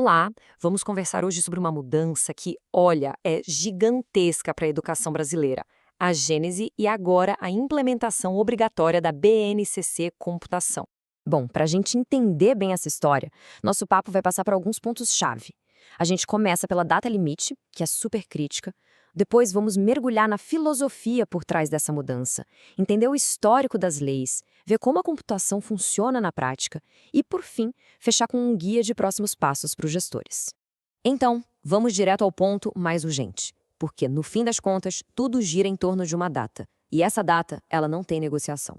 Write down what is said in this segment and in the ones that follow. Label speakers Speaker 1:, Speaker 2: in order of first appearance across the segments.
Speaker 1: Olá, vamos conversar hoje sobre uma mudança que, olha, é gigantesca para a educação brasileira. A gênese e agora a implementação obrigatória da BNCC Computação.
Speaker 2: Bom, para a gente entender bem essa história, nosso papo vai passar por alguns pontos-chave. A gente começa pela data limite, que é super crítica. Depois vamos mergulhar na filosofia por trás dessa mudança, entender o histórico das leis, ver como a computação funciona na prática e, por fim, fechar com um guia de próximos passos para os gestores. Então, vamos direto ao ponto mais urgente, porque, no fim das contas, tudo gira em torno de uma data. E essa data, ela não tem negociação.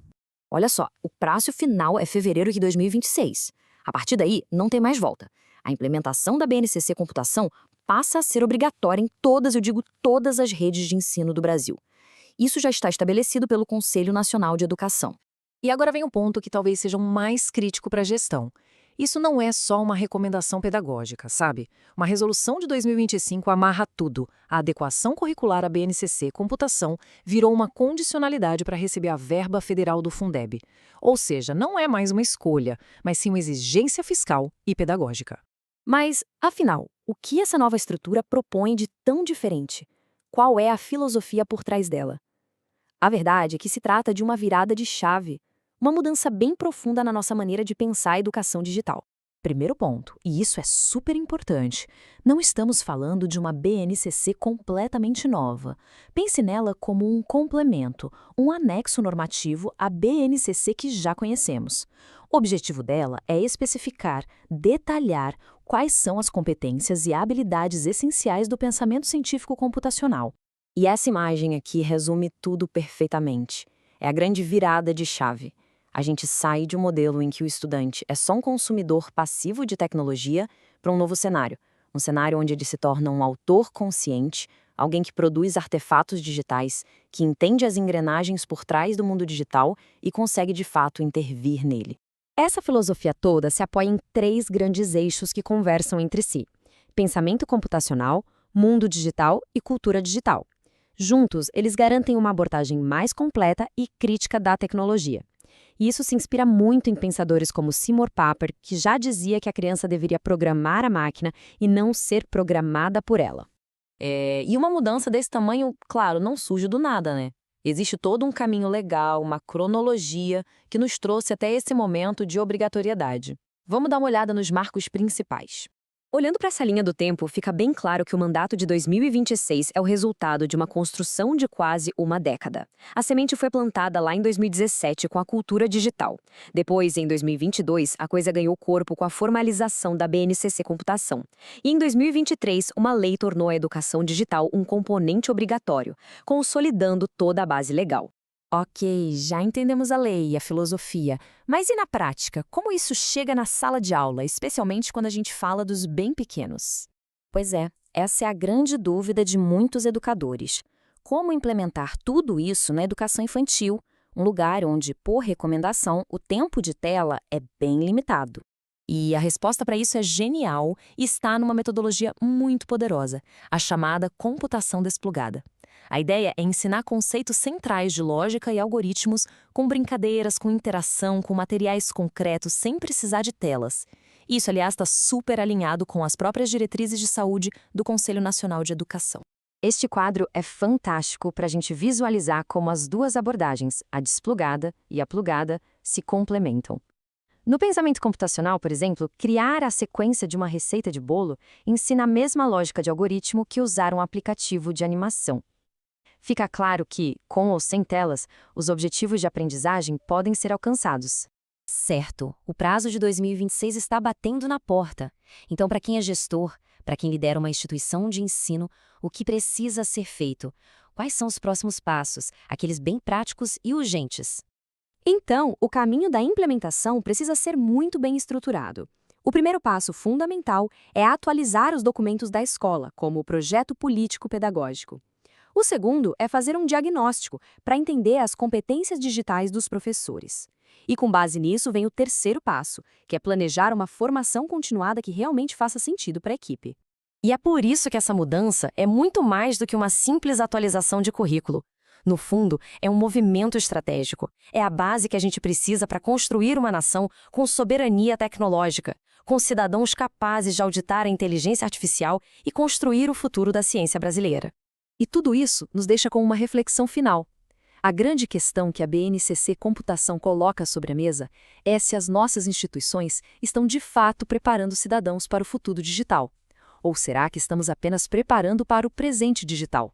Speaker 2: Olha só, o prazo final é fevereiro de 2026. A partir daí, não tem mais volta. A implementação da BNCC Computação passa a ser obrigatória em todas, eu digo todas as redes de ensino do Brasil. Isso já está estabelecido pelo Conselho Nacional de Educação.
Speaker 3: E agora vem um ponto que talvez seja o mais crítico para a gestão. Isso não é só uma recomendação pedagógica, sabe? Uma resolução de 2025 amarra tudo. A adequação curricular à BNCC Computação virou uma condicionalidade para receber a verba federal do Fundeb. Ou seja, não é mais uma escolha, mas sim uma exigência fiscal e pedagógica.
Speaker 2: Mas, afinal, o que essa nova estrutura propõe de tão diferente? Qual é a filosofia por trás dela? A verdade é que se trata de uma virada de chave, uma mudança bem profunda na nossa maneira de pensar a educação digital.
Speaker 3: Primeiro ponto, e isso é super importante, não estamos falando de uma BNCC completamente nova. Pense nela como um complemento, um anexo normativo à BNCC que já conhecemos. O objetivo dela é especificar, detalhar quais são as competências e habilidades essenciais do pensamento científico computacional.
Speaker 2: E essa imagem aqui resume tudo perfeitamente. É a grande virada de chave. A gente sai de um modelo em que o estudante é só um consumidor passivo de tecnologia para um novo cenário. Um cenário onde ele se torna um autor consciente, alguém que produz artefatos digitais, que entende as engrenagens por trás do mundo digital e consegue de fato intervir nele. Essa filosofia toda se apoia em 3 grandes eixos que conversam entre si: pensamento computacional, mundo digital e cultura digital. Juntos, eles garantem uma abordagem mais completa e crítica da tecnologia. E isso se inspira muito em pensadores como Seymour Papert, que já dizia que a criança deveria programar a máquina e não ser programada por ela.
Speaker 1: E uma mudança desse tamanho, claro, não surge do nada, né? Existe todo um caminho legal, uma cronologia que nos trouxe até esse momento de obrigatoriedade. Vamos dar uma olhada nos marcos principais.
Speaker 2: Olhando para essa linha do tempo, fica bem claro que o mandato de 2026 é o resultado de uma construção de quase uma década. A semente foi plantada lá em 2017 com a cultura digital. Depois, em 2022, a coisa ganhou corpo com a formalização da BNCC Computação. E em 2023, uma lei tornou a educação digital um componente obrigatório, consolidando toda a base legal. Ok, já entendemos a lei e a filosofia, mas e na prática? Como isso chega na sala de aula, especialmente quando a gente fala dos bem pequenos? Pois é, essa é a grande dúvida de muitos educadores. Como implementar tudo isso na educação infantil, um lugar onde, por recomendação, o tempo de tela é bem limitado? E a resposta para isso é genial e está numa metodologia muito poderosa, a chamada computação desplugada. A ideia é ensinar conceitos centrais de lógica e algoritmos com brincadeiras, com interação, com materiais concretos, sem precisar de telas. Isso, aliás, está super alinhado com as próprias diretrizes de saúde do Conselho Nacional de Educação. Este quadro é fantástico para a gente visualizar como as duas abordagens, a desplugada e a plugada, se complementam. No pensamento computacional, por exemplo, criar a sequência de uma receita de bolo ensina a mesma lógica de algoritmo que usar um aplicativo de animação. Fica claro que, com ou sem telas, os objetivos de aprendizagem podem ser alcançados. Certo, o prazo de 2026 está batendo na porta. Então, para quem é gestor, para quem lidera uma instituição de ensino, o que precisa ser feito? Quais são os próximos passos, aqueles bem práticos e urgentes? Então, o caminho da implementação precisa ser muito bem estruturado. O primeiro passo fundamental é atualizar os documentos da escola, como o projeto político-pedagógico. O segundo é fazer um diagnóstico para entender as competências digitais dos professores. E com base nisso vem o terceiro passo, que é planejar uma formação continuada que realmente faça sentido para a equipe. E é por isso que essa mudança é muito mais do que uma simples atualização de currículo. No fundo, é um movimento estratégico. É a base que a gente precisa para construir uma nação com soberania tecnológica, com cidadãos capazes de auditar a inteligência artificial e construir o futuro da ciência brasileira.
Speaker 3: E tudo isso nos deixa com uma reflexão final. A grande questão que a BNCC Computação coloca sobre a mesa é se as nossas instituições estão de fato preparando cidadãos para o futuro digital. Ou será que estamos apenas preparando para o presente digital?